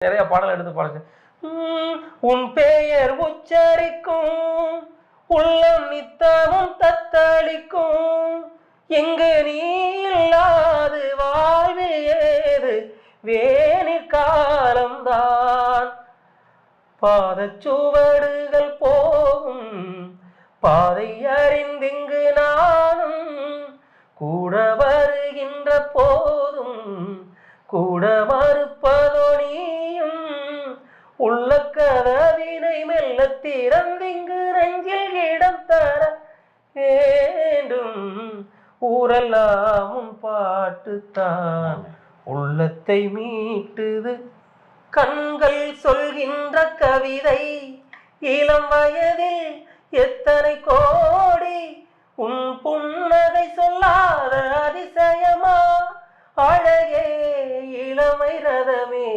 நிறைய பாடல் எடுத்து பாடுச்சு. உன் பெயர் உச்சரிக்கும் உள்ளம் நித்தமும் தத்தளிக்கும், எங்கு நீ இல்லாது வாழ்வில் ஏது வேணிற் காலம்தான். பாதச்சுவடுகள் போகும் பாதை அறிந்திங்கு நானும் கூட வருகின்ற போதும் கூட மறுப்பதோ நீயும். உள்ள கதவினை மெல்ல திறந்திங்கு நெஞ்சில் இடம் தர வேண்டும். ஊரெல்லாம் பாட்டுத்தான் உள்ளத்தை மீட்டுது. கண்கள் சொல்கின்ற கவிதை இளம் வயதில் எத்தனை கோடி. உன் புன்னகை சொல்லாத அதிசயமா அழகே இளமை ரதமே